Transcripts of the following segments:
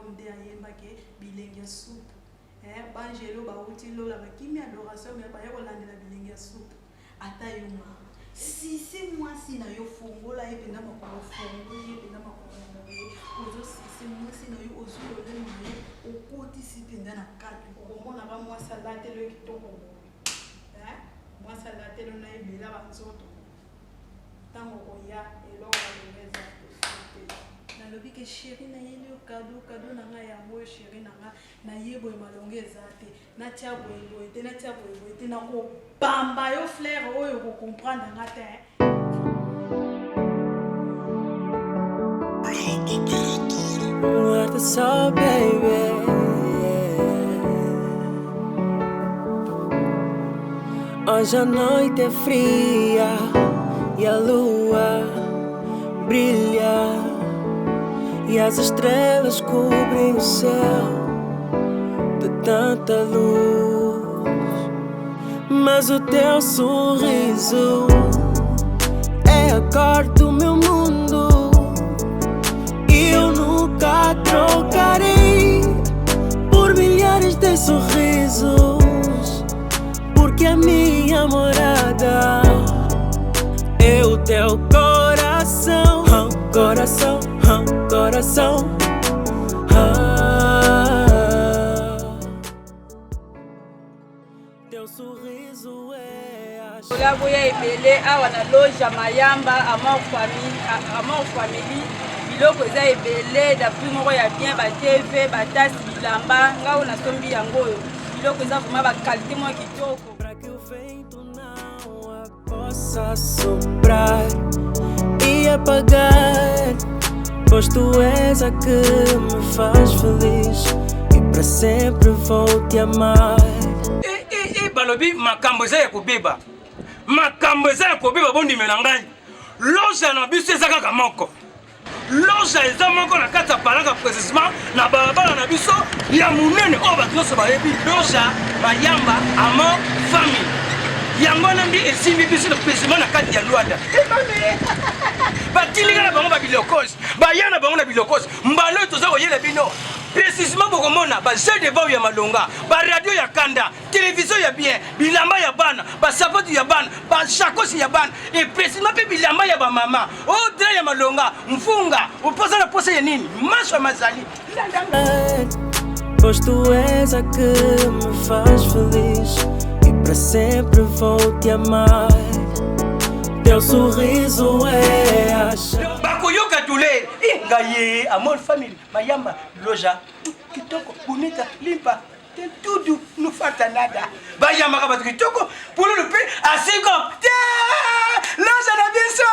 album de ayembake bilenge ya soupe banjelo bauti lola bakimi adoration me baye kolandela bilenge ya soupe ata yo mama si mwasi na yo fongola ye penda makolo fongo ye penda makolo ye ozo si mwasi na yo ozolole na ye okotisi penda na kati okomona ba mwasi alatelo kitoko mwasi alatelo na ebela banzoto ntango koya eloko balongeza nalobi ke chéri na ye lio kado na ngai yango oyo chéri na ngai na ye boye malongo eza te natia boyeboye te natia boyeboye te nakobamba yo flaire oyo kokomprendre nga te Guarda só, baby. Hoje a noite é fria e a lua brilha e as estrelas cobrem o céu de tanta luz, mas o teu sorriso é a cor do meu mundo e eu nunca trocarei por milhares de sorrisos, porque a minha morada é o teu coração, coração, coração. Teu sorriso é a Olá, boia ebele awa na loja Mayamba Amour Family biloko eza ebele d'après moko ya bien ba TV ba tasi bilamba ngao na sombi yango oyo biloko eza vraiment ba qualité mo kitoko para que o vento não a possa soprar e apagar, pois tu és a que me faz feliz e para sempre vou te amar. Balobi makambo eza ya kobeba bondimela ngai loja na biso eza kaka moko loja eza moko na kati ya palaka précisement na balabala na biso ya monene oyo bato nyonso bayebi loja Mayamba Amour Family yango nambi esimbi biso na précisement na kati ya Luanda batilika na bango babilokosi baya na bango na bilokosi mbala oyo toza koyela bino précisément bokomona ba jeu de vent ya malonga ba radio ya kanda télévision ya bien bilamba ya bana ba sapatu ya bana ba chakosi ya bana et précisément pe bilamba ya ba mama o dra ya malonga mfunga upoza na posa ya nini macho mazali pois tu és a que me faz feliz e para sempre vou te amar. Teu sorriso é a chave. Bakoyoka tule ngaye Amour Family Mayamba loja kitoko bonita limpa tudo no falta nada Bayamba ka batu kitoko pulu lupe asiko loja na biso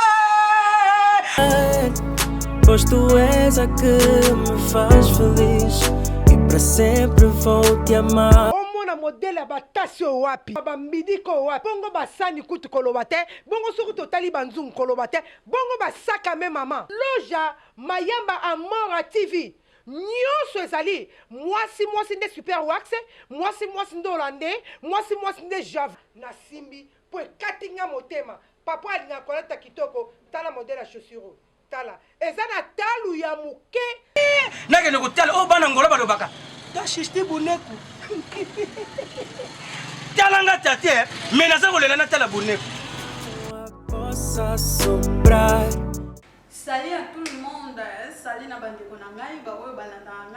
pois tu és a que me faz feliz e para sempre vou te amar. Na modèle batasi wapi bambidiko wapi bongo basani kutu koloba te bongo soki totali banzungu koloba te bongo basaka me mama loja Mayamba Amour TV nyonso ezali mwasi nde super wax mwasi nde hollandais mwasi nde jave na simbi po ekati nga motema papa alinga kolata kitoko tala modèle ya chaussure tala eza na talu ya moke nakende kotala oyo bana ngolo balobaka tashisti boneku talanga tate me naza kolela natala boneku. Salut à tout le monde, salut na bandeko na ngai baoyo balanda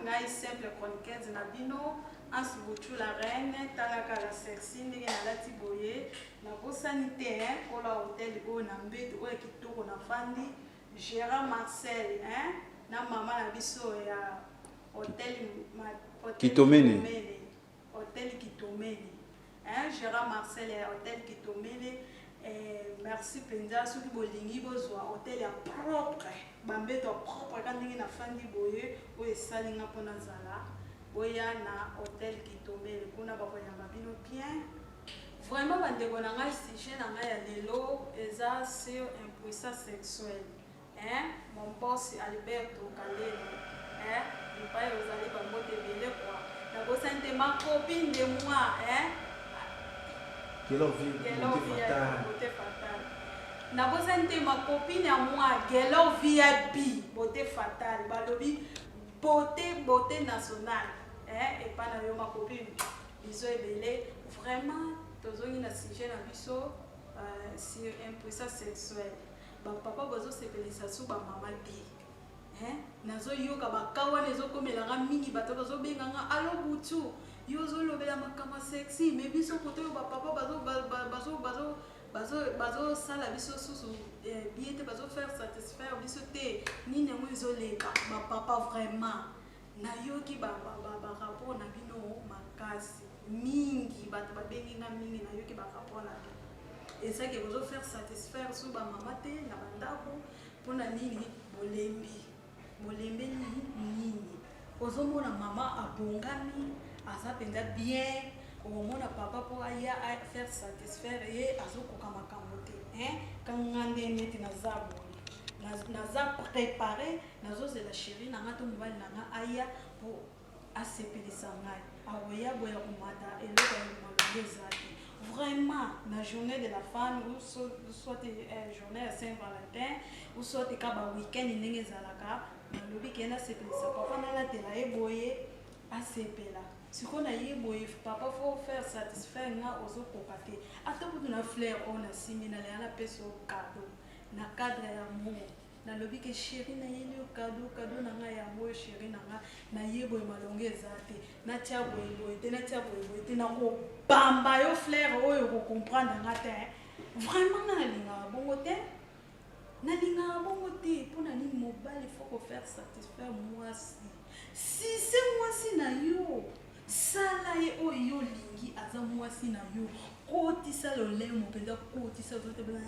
ngai simple chroniqueuse na bino Ansubutu la reine talaka la sexy ndenge nalati boye nabosani te kola hotel oyo na mbeto oyo kitoko na fandi Gérard Marcel na mama na biso ya Hôtel Kitomene. Hôtel Kitomene. Gérard Marcel et Hôtel Kitomene. Merci Penza soki bolingi bozwa hôtel ya propre. Bambeto propre quand ndenge na fandi boye o esalinga pona zala. Boya na Hôtel Kitomene kuna bakoyamba bino bien. Vraiment bandeko na ngai sujet na ngai ya lelo eza sur impuissance sexuelle. Mon boss Alberto Kalelo. Il va y aller par mot de belle quoi. La bosse est ma copine de moi, Quelle vie fatale. La bosse est ma copine à moi, Gelo VIP, beauté fatale. Balobi, beauté nationale et pas na yo ma copine biso ebele vraiment tozongi na sujet na biso sur impuissance sexuelle bapapa bazosepelisa su bamama te nazoyoka bakawana ezokomelanga mingi bato bazobenganga alo butu yo ozolobela makambo sexy me biso kote oyo bapapa bazosala biso susu bie te bazofaire satisfaire biso te nini yango ezoleka bapapa vraiment nayoki barapport na bino makasi mingi bato babenginga mingi nayoki barapport na bino ezaki bazofaire satisfaire su bamama te na bandako mpona nini bolembi nini ozomona mama abongami aza mpenza bien omona papa mpo aya faire satisfaire ye azokoka makambo te kanga nde neti naza boye naza préparé nazozela chéri nanga to mobali nanga aya mpo asepelisa ngai akoya boya komata eloko ya malongi eza te vraiment na journée de la femme ou soit journée ya Saint-Valentin ou soit ka week-end ndenge ezalaka nalobi kenda asepelisa papa nalatela ye boye asepela sikoyo na ye boye papa faut faire satisfaire nga ozokoka te ata kutu na fleur oyo nasimbi naleya napesa o cadeau na cadre ya amour nalobi ke chéri nayeli yo cadeau na ngai yango oyo chéri na nga naye boye malongi eza te natia boyeboye te natia boyeboye te nakobamba yo fleur oyo kokomprendre nga te vraiment nga nalingaka bongo te mpo na nini mobali faut kofaire satisfaire mwasi si se mwasi na yo sala ye oyo yo olingi aza mwasi na yo kotisa lolemo mpenza kotisa ozotebela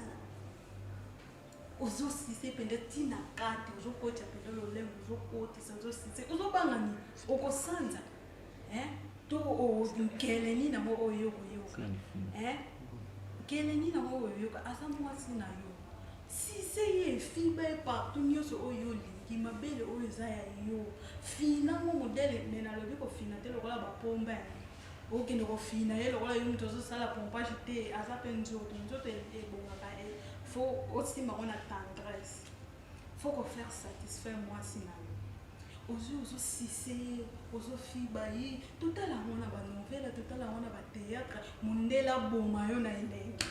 ozosise mpenza ntina kati ozokotisa mpenza lolemo ozokotisa ozosise ozobanga nini okosanza to nkele nini yango oyo okoyoka nkele nini yango oyoyoka aza mwasi na yo sise ye fiba ye partout nyonso oyo olingi mabele oyo eza ya yo finango modele me nalobi kofina te lokola bapombe okende kofina ye lokola yo moto ozosala pompage te aza mpe nzoto ebongaka fo osimango na tendresse fo kofaire satisfaire mwasi na yo ozosise ye ozofiba ye totala yango na banovele totala yango na batéâtre mondele aboma yo na elenge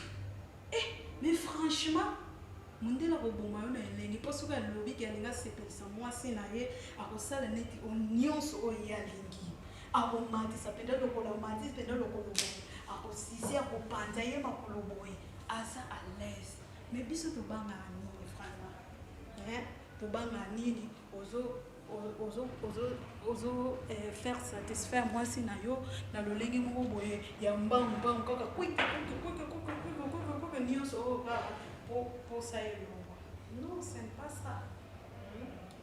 mais franchement mondela koboma yo na elenge mpo soki alobi ke alingi asepelisa mwasi na ye akosala neti nyonso oyo ye alingi akomatisa mpenza lokolo amatisi mpenza lokolo boye akosisi akopanza ye makolo boye aza à l'aise mais biso tobangaka nini vraiment tobangaka nini ozo faire satisfaire mwasi na yo na lolenge moko boye ya mbangumbangu kaka kwika nyonso oyo kaka pour ça et non c'est pas ça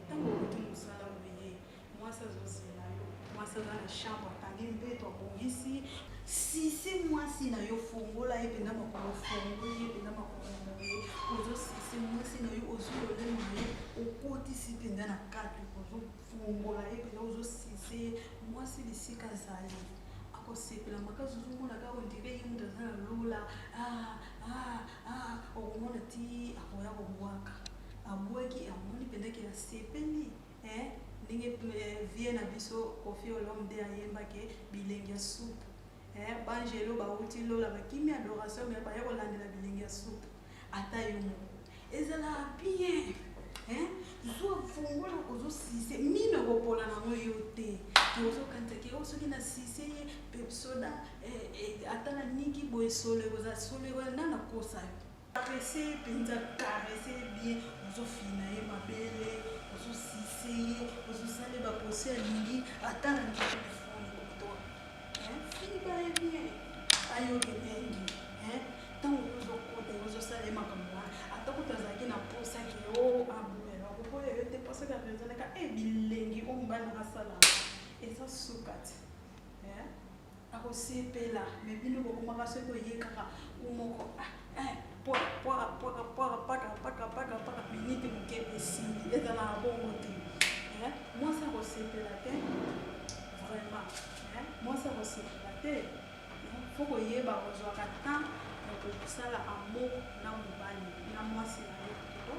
tant que tu nous sala oublié moi ça zozela yo moi ça dans la chambre tangi mbeto abongisi si c'est moi si na yo fongola ye penda makolo fongola ye penda makolo moye ozo si moi si na yo ozo le moye okoti si penda na kati ozo fongola ye penda ozo si moi si bisika zali akosepela makazi ozomona kaka ondire ye mutu aza na lola okomona ti akoya kobwaka abwaki amoni mpendaki asepeli ndenge vie na biso Koffi Olomide ayembaki bilengi ya supu banjelo bauti lola bakimi adoration me baya kolandela bilengi ya supu ata yo moko ezala bien zwa fongola ozosise mino kopola nango yo te ozokanisa ke osoki na sise ye pepsoda ata na niki boye solo ekoza solo ekoza nda na kosa yo caresse mpenza caresse bien ozofina ye mabele ozosise ye ozosala ye baposi alingi ata na nitelefone kotoa fiba ye bien ayoke bengi ntango ozokota ozosala ye makambo wana ata kuta azalaki na posaki abumela akokola yo te posaki apenzanaka bilengi oyo mobali nakasala eza suka te akosepela me bino bokomaka soki oye kaka umoko paka minite moke esili ezalaka bongo te mwasi akosepela te vraiment mwasi akosepela te fo koyeba kozwaka temps ya kosala amour na mobali na mwasi na yo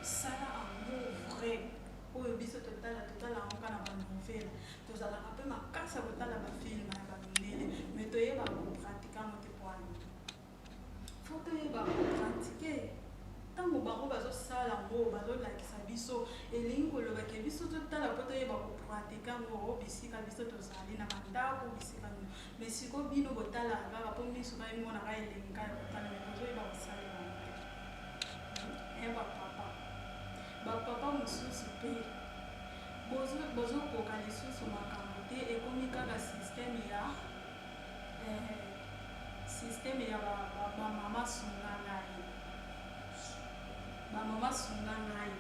sala amour vrai oyo biso totala yango kana tozalaka mpe makasi ya kotala bafilme ya bamindele mais toyeba kopratike yango te pwana fo toyeba kopratike ntango bango bazosala yango bazolakisa biso elingi kolobake biso totala mpo toyeba kopratike yango bisika biso tozali na bandako bisika nini mais siko bino botalaka kaka mpo miso baemonaka elengi kaka kotala me bozoyeba kosalela te bapapa mosusu mpe bozokoka lisusu makambo te ekomi kaka systeme ya bamama sunga ngai bamama sunga ngai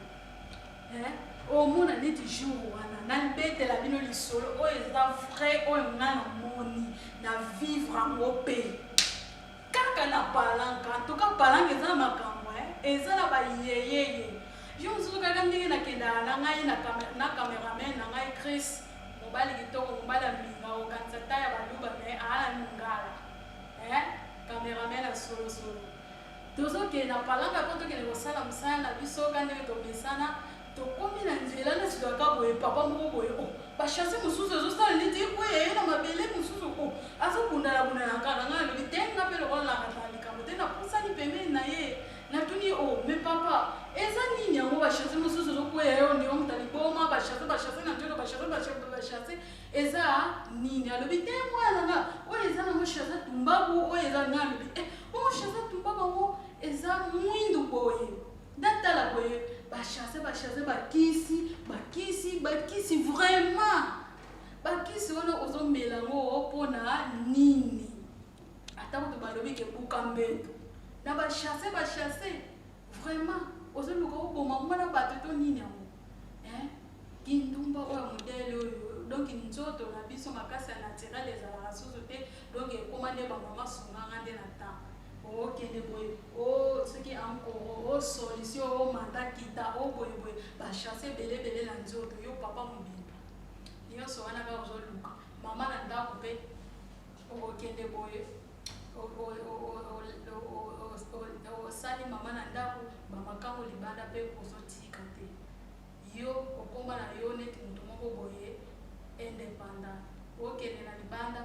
omona neti jour wana nabetela bino lisolo oyo eza vrai oyo nga na moni na vivre yango mpe kaka na palanka antuka palanka eza na makambo eza na bayeyeye yo mosusu kaka ndenge nakendaka na ngai na cameraman na ngai Chris mobali kitoko mobali ya mbinga okanisa ta ya baluba me aala mingala cameraman ya solosolo tozokende na palanka mpo tokende kosala mosala na biso ka ndenge topesana tokomi na nzela nasi toyaka boye papa moko boye bashase mosusu ezosala neti ekoya ye na mabele mosusu azobundalabundala kaka ngai alobi te nga mpe lokola nakata likambo te napusani pembeni na ye natuni me papa eza nini yango bashase mosusu ezokwea yo ndeko moto aliboma bashase na nzoto bashase eza nini alobi te mwana nga oyo eza nango shase tumbabu oyo eza nga alobi omo shase tumbabu yango eza mwindu boye datala boye bashase bakisi vraiment bakisi wana ozomela yango mpona nini ata moto balobi ke buka mbeto na bashase vraiment ozoluka oboma mwana bato to nini yango kindumba oyo modele oyo donc nzoto na biso makasi ya naturel ezalaka susu te donc ekoma nde bamama sunganga nde na temps okende boye soki encore solution manda kita boyeboye bashase ebelebele na nzoto yo papa mobimba nyonso wana kaka ozoluka mama na ndako mpe okende boye osali mama na ndako bamakambo libanda mpe ozotika te yo okoma na yo neti moto moko boye indépendant okende na libanda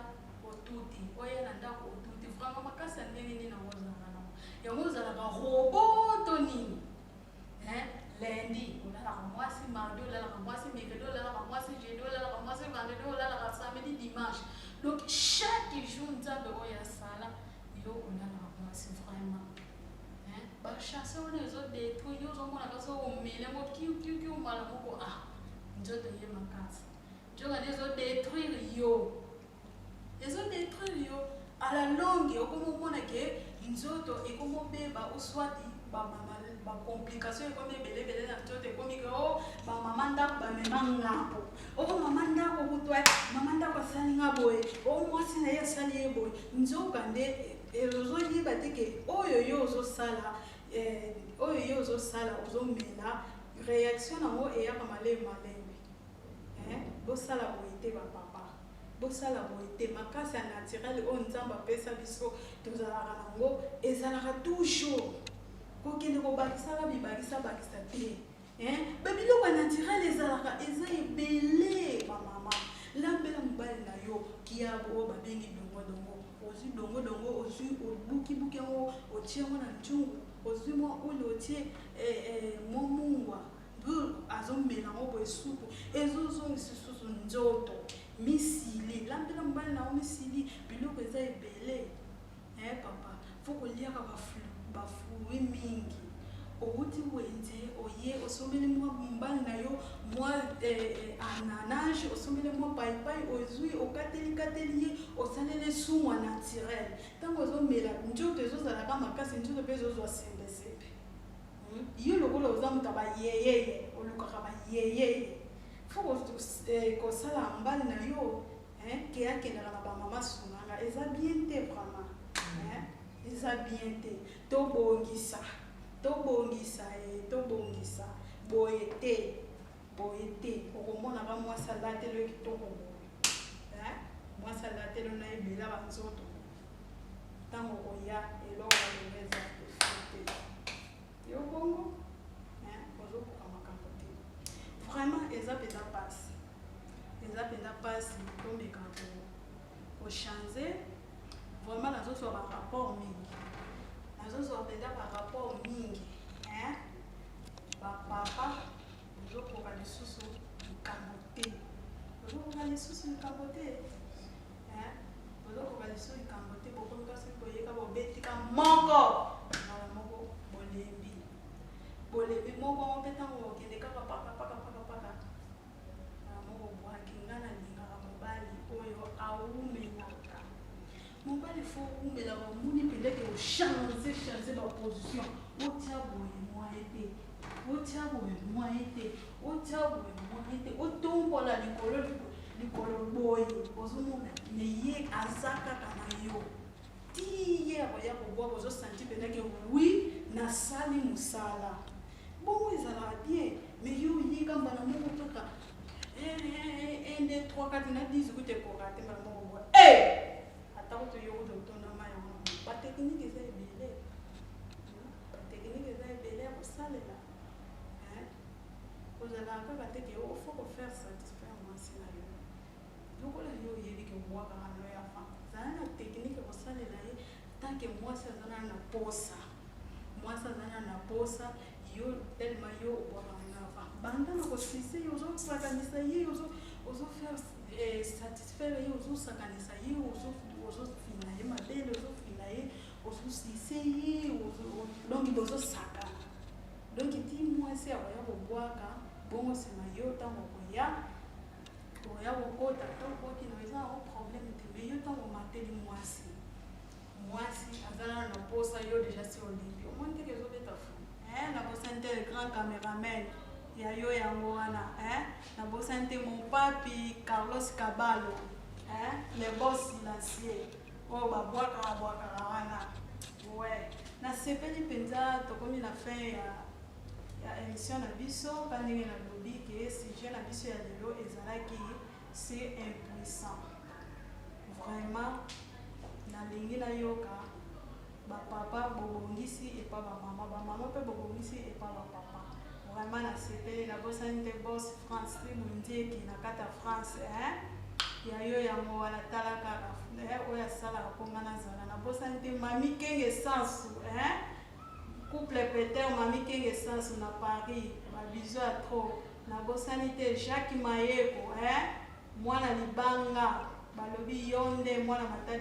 otuti oye na ndako otuti vraiment makasi ya ndenge nini nango ozalaka nango yango ozalaka roboto nini lundi olalaka mwasi mardi olalaka mwasi mercredi olalaka mwasi jeudi olalaka mwasi vendredi olalaka samedi dimanche donc chaque jour nzambe oyo asala yo olalaka mwasi vraiment bashase wana ezodétruire yo ozomonaka so omele ngo kiu mbala moko nzoto ye makasi nzoka nde ezodétruire yo à la longue okomomona ke nzoto ekomobeba oswati bacomplication ekomi ebelebele na nzoto ekomi ke bamama ndako bamema ngambo mama ndako kutwa mama ndako asali nga boye mwasi na ye asali ye boye nzoka nde ozoyiba te ke oyo yo ozosala ozomela réaction nango eyaka malembe bosala boye te bapapa bosala boye te makasi ya naturel oyo nzambe apesa biso tozalaka nango ezalaka toujours kokende kobakisaka bibakisa te babiloko ya naturel ezalaka eza ebele bamama lambela mobali na yo kiabo oyo babengi dongodongo ozwi dongodongo ozwi obukibuki yango otie yango na nzungu ozwi mwa ule otie mwa mungwa azomela yango boye supu ezozongisa susu nzoto misili lambela mobali na yo misili biloko eza ebele papa fo koliaka bafrui mingi outi wenze oye osombeli mwa mobali na yo mwa ananage osombeli mwa paipai ozwi okateli ye osaleli sumwa naturel ntango ozomela nzoto ezozalaka makasi nzoto mpe ezozwa sembesembe yo lokola oza moto bayeyeye olukaka bayeyeye fo kosala mobali na yo ke akendaka na bamama sunganga eza bien te vraiment eza bien te tobongisa boye te okomonaka mwasi alatelo kitoko boye mwasi alatelo na ebela banzoto ntango koya eloko balongeza te yo bongo ozokoka makambo te vraiment eza mpenza pasi eza mpenza mpasi tomeka kochange vraiment nazozwa barapport mingi nazozwa mpenza barapport mingi bapapa ozokoka lisusu likambo te ozokoka lisusu likambo te ozokoka lisusu likambo te bokomi kasi koyeka bobetika moko mala moko bolembi moko mpe ntango okende kaka paka moko bwaki nga nalingaka mobali oyo awumelaka mobali fo umelaka omuni pendeke ochange baposition otia boye mwaye te otia boye mwaye te otia boye mwaye te otombola likolo boye ozomona me ye aza kaka na yo ti ye akoya kobwaka ozosanti pendeke wi nasali mosala bongo ezalaka bien me yo yeka mbala moko kaka 1 2 3 4 na 10 kute koka te mbala moko boye atako toyoko totondama yango bateknike eza ebele ya kosalela kozalaka kaka teke ofo kofaire satisfaire mwasi na yo lokola yo oyebi ke obwakaka na yo ya fa zala na teknike kosalela ye tanke mwasi azana na posa yo telema yo obwakaka na fa banda na kosise ye ozosakanisa ye ozofaire satisfaire ye ozosakanisa ye ozofina ye mabele ozofina ye ozosise ye donc bozosakana donc ti mwasi akoya kobwaka bongo nsima yo ntango oya kokota tobwaki na eza yango problème te me yo ntango omateli mwasi azala na posa yo deja si olimbi omoni teke ezobeta fu nabosa nte grand cameraman ya yo yango wana nabosa nte mon papi Carlos Cabalo le boss silencieux oyo babwakaka wana nasepeli mpenza tokomi na fin ya émission na biso ka ndenge nalobi ke sujet na biso ya lelo ezalaki c'est impuissant vraiment nalingi nayoka bapapa bobongisi epa bamama mpe bobongisi epa bapapa vraiment nasepeli nabosani te boss France mondieki na kati ya France ya yo yango wana tala kaka oyo asalaka mponga nazala nabosani te mami kenge sansu couple Peter mami kenge sansu na Paris babizo ya trop nabosani te Jacques Mayeko mwana libanga balobi yo nde mwana matadi